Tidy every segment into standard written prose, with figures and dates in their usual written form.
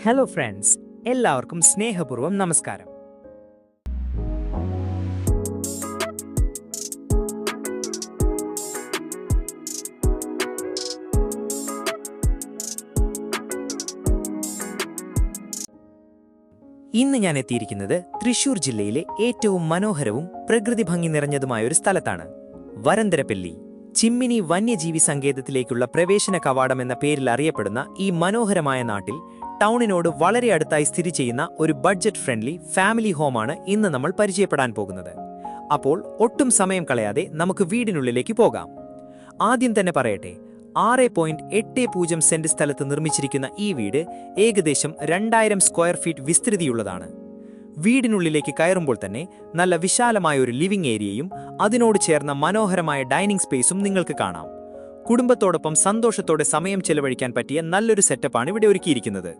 Hello friends, എല്ലാവർക്കും സ്നേഹപൂർവ്വം നമസ്കാരം. ഇന്ന് ഞാൻ എത്തിയിരിക്കുന്നത് തൃശൂർ ജില്ലയിലെ ഏറ്റവും മനോഹരവും പ്രകൃതി ഭംഗി നിറഞ്ഞതുമായ ഒരു സ്ഥലത്താണ്, വരന്തരപ്പള്ളി. ചിമ്മിനി വന്യജീവി സങ്കേതത്തിലേക്കുള്ള പ്രവേശന കവാടം എന്ന പേരിൽ അറിയപ്പെടുന്ന ഈ മനോഹരമായ നാട്ടിൽ ടൗണിനോട് വളരെ അടുത്തായി സ്ഥിതി ചെയ്യുന്ന ഒരു ബഡ്ജറ്റ് ഫ്രണ്ട്ലി ഫാമിലി ഹോമാണ് ഇന്ന് നമ്മൾ പരിചയപ്പെടാൻ പോകുന്നത്. അപ്പോൾ ഒട്ടും സമയം കളയാതെ നമുക്ക് വീടിനുള്ളിലേക്ക് പോകാം. ആദ്യം തന്നെ പറയട്ടെ, 6.80 സെന്റ് സ്ഥലത്ത് നിർമ്മിച്ചിരിക്കുന്ന ഈ വീട് ഏകദേശം 2000 സ്ക്വയർ ഫീറ്റ് വിസ്തൃതിയുള്ളതാണ്. വീടിനുള്ളിലേക്ക് കയറുമ്പോൾ തന്നെ നല്ല വിശാലമായ ഒരു ലിവിംഗ് ഏരിയയും അതിനോട് ചേർന്ന മനോഹരമായ ഡൈനിങ് സ്പേസും നിങ്ങൾക്ക് കാണാം. കുടുംബത്തോടൊപ്പം സന്തോഷത്തോടെ സമയം ചെലവഴിക്കാൻ പറ്റിയ നല്ലൊരു സെറ്റപ്പാണ് ഇവിടെ ഒരുക്കിയിരിക്കുന്നത്.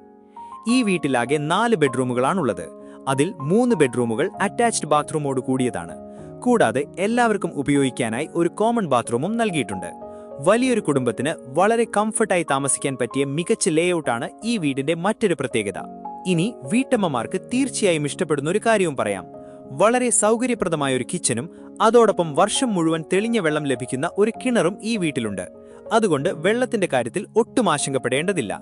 ഈ വീട്ടിലാകെ 4 ബെഡ്റൂമുകളാണുള്ളത്. അതിൽ 3 ബെഡ്റൂമുകൾ അറ്റാച്ച്ഡ് ബാത്റൂമോട് കൂടിയതാണ്. കൂടാതെ എല്ലാവർക്കും ഉപയോഗിക്കാനായി ഒരു കോമൺ ബാത്റൂമും നൽകിയിട്ടുണ്ട്. വലിയൊരു കുടുംബത്തിന് വളരെ കംഫർട്ടായി താമസിക്കാൻ പറ്റിയ മികച്ച ലേഔട്ടാണ് ഈ വീടിന്റെ മറ്റൊരു പ്രത്യേകത. ഇനി വീട്ടമ്മമാർക്ക് തീർച്ചയായും ഇഷ്ടപ്പെടുന്ന ഒരു കാര്യവും പറയാം. വളരെ സൗകര്യപ്രദമായ ഒരു കിച്ചനും അതോടൊപ്പം വർഷം മുഴുവൻ തെളിഞ്ഞ വെള്ളം ലഭിക്കുന്ന ഒരു കിണറും ഈ വീട്ടിലുണ്ട്. അതുകൊണ്ട് വെള്ളത്തിന്റെ കാര്യത്തിൽ ഒട്ടും ആശങ്കപ്പെടേണ്ടതില്ല.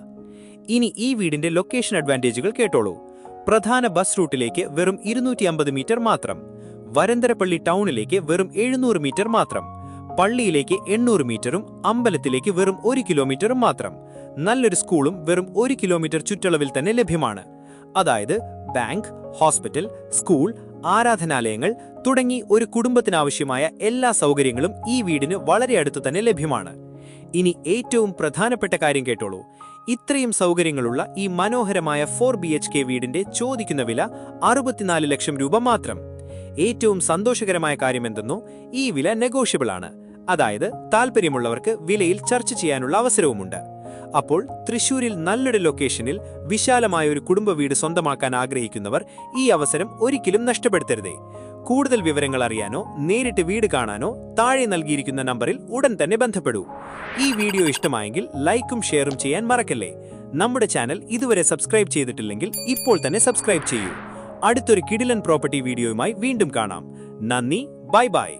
ഇനി ഈ വീടിന്റെ ലൊക്കേഷൻ അഡ്വാൻറ്റേജുകൾ കേട്ടോളൂ. പ്രധാന ബസ് റൂട്ടിലേക്ക് വെറും 250 മീറ്റർ മാത്രം, വരന്തരപ്പള്ളി ടൗണിലേക്ക് വെറും 700 മീറ്റർ മാത്രം, പള്ളിയിലേക്ക് 800 മീറ്ററും അമ്പലത്തിലേക്ക് വെറും 1 കിലോമീറ്ററും മാത്രം. നല്ലൊരു സ്കൂളും വെറും 1 കിലോമീറ്റർ ചുറ്റളവിൽ തന്നെ ലഭ്യമാണ്. അതായത് ബാങ്ക്, ഹോസ്പിറ്റൽ, സ്കൂൾ, ആരാധനാലയങ്ങൾ തുടങ്ങി ഒരു കുടുംബത്തിനാവശ്യമായ എല്ലാ സൗകര്യങ്ങളും ഈ വീടിന് വളരെ അടുത്ത് തന്നെ ലഭ്യമാണ്. ഇനി ഏറ്റവും പ്രധാനപ്പെട്ട കാര്യം കേട്ടോളൂ. ഇത്രയും സൗകര്യങ്ങളുള്ള ഈ മനോഹരമായ 4 BHK വീടിന്റെ ചോദിക്കുന്ന വില 64 ലക്ഷം രൂപ മാത്രം. ഏറ്റവും സന്തോഷകരമായ കാര്യമെന്തെന്നോ, ഈ വില നെഗോഷ്യബിൾ ആണ്. അതായത് താല്പര്യമുള്ളവർക്ക് വിലയിൽ ചർച്ച ചെയ്യാനുള്ള അവസരവുമുണ്ട്. അപ്പോൾ തൃശൂരിൽ നല്ലൊരു ലൊക്കേഷനിൽ വിശാലമായ ഒരു കുടുംബ വീട് സ്വന്തമാക്കാൻ ആഗ്രഹിക്കുന്നവർ ഈ അവസരം ഒരിക്കലും നഷ്ടപ്പെടുത്തരുതേ. കൂടുതൽ വിവരങ്ങൾ അറിയാനോ നേരിട്ട് വീട് കാണാനോ താഴെ നൽകിയിരിക്കുന്ന നമ്പറിൽ ഉടൻ തന്നെ ബന്ധപ്പെടൂ. ഈ വീഡിയോ ഇഷ്ടമായെങ്കിൽ ലൈക്കും ഷെയറും ചെയ്യാൻ മറക്കല്ലേ. നമ്മുടെ ചാനൽ ഇതുവരെ സബ്സ്ക്രൈബ് ചെയ്തിട്ടില്ലെങ്കിൽ ഇപ്പോൾ തന്നെ സബ്സ്ക്രൈബ് ചെയ്യൂ. അടുത്തൊരു കിടിലൻ പ്രോപ്പർട്ടി വീഡിയോയുമായി വീണ്ടും കാണാം. നന്ദി, ബൈ ബൈ.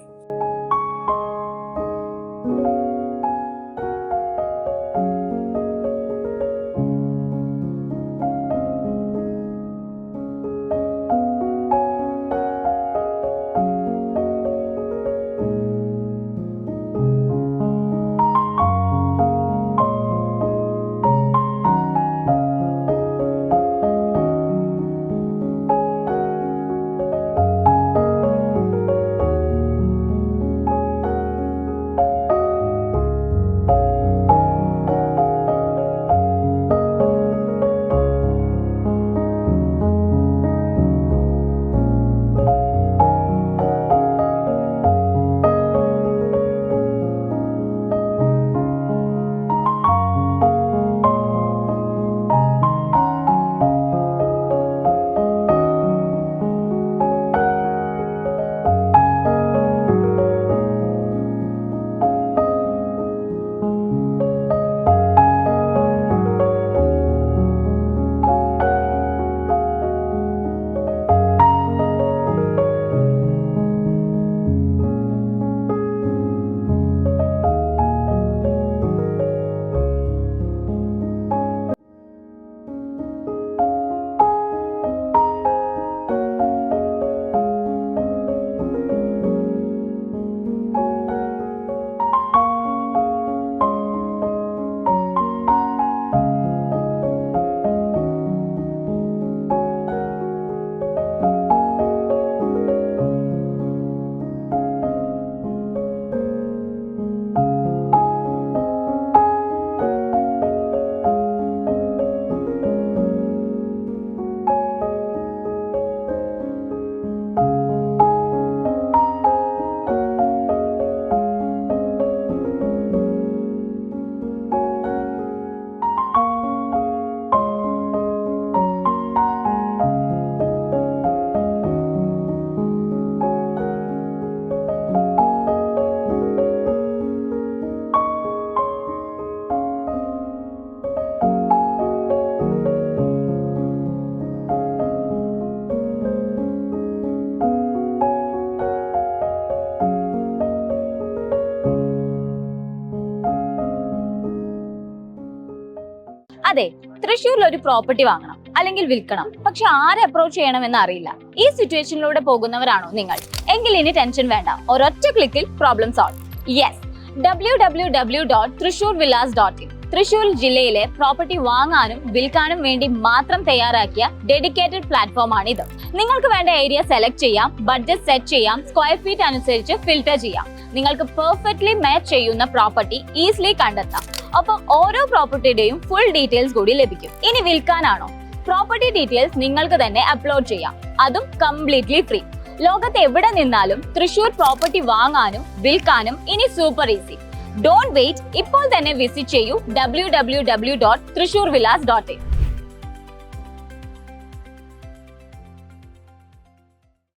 അതെ, തൃശ്ശൂരിൽ ഒരു പ്രോപ്പർട്ടി വാങ്ങണം അല്ലെങ്കിൽ വിൽക്കണം, പക്ഷെ ആരെ അപ്രോച്ച് ചെയ്യണമെന്ന് അറിയില്ല. ഈ സിറ്റുവേഷനിലൂടെ പോകുന്നവരാണോ നിങ്ങൾ? എങ്കിൽ ഇനി ടെൻഷൻ വേണ്ട, ഒരൊറ്റ ക്ലിക്കിൽ problem solve. Yes, www.thrishurvillas.in Thrissur ജില്ലയിലെ പ്രോപ്പർട്ടി വാങ്ങാനും വിൽക്കാനും വേണ്ടി മാത്രം തയ്യാറാക്കിയ ഡെഡിക്കേറ്റഡ് പ്ലാറ്റ്ഫോം ആണ് ഇത്. നിങ്ങൾക്ക് വേണ്ട ഏരിയ സെലക്ട് ചെയ്യാം, ബഡ്ജറ്റ് സെറ്റ് ചെയ്യാം, സ്ക്വയർ ഫീറ്റ് അനുസരിച്ച് ഫിൽട്ടർ ചെയ്യാം. നിങ്ങൾക്ക് പെർഫെക്റ്റ്ലി മാച്ച് ചെയ്യുന്ന പ്രോപ്പർട്ടി ഈസിലി കണ്ടെത്താം. ഒപ്പം ഓരോ പ്രോപ്പർട്ടിയുടെയും ഫുൾ ഡീറ്റെയിൽസ് കൂടി ലഭിക്കും. ഇനി വിൽക്കാനാണോ? പ്രോപ്പർട്ടി ഡീറ്റെയിൽസ് നിങ്ങൾക്ക് തന്നെ അപ്ലോഡ് ചെയ്യാം, അതും കംപ്ലീറ്റ്ലി ഫ്രീ. ലോകത്ത് എവിടെ നിന്നാലും തൃശ്ശൂർ പ്രോപ്പർട്ടി വാങ്ങാനും വിൽക്കാനും ഇനി സൂപ്പർ ഈസി. ഡോണ്ട് വെയിറ്റ്, ഇപ്പോൾ തന്നെ വിസിറ്റ് ചെയ്യൂ www.thrishurvillas.in.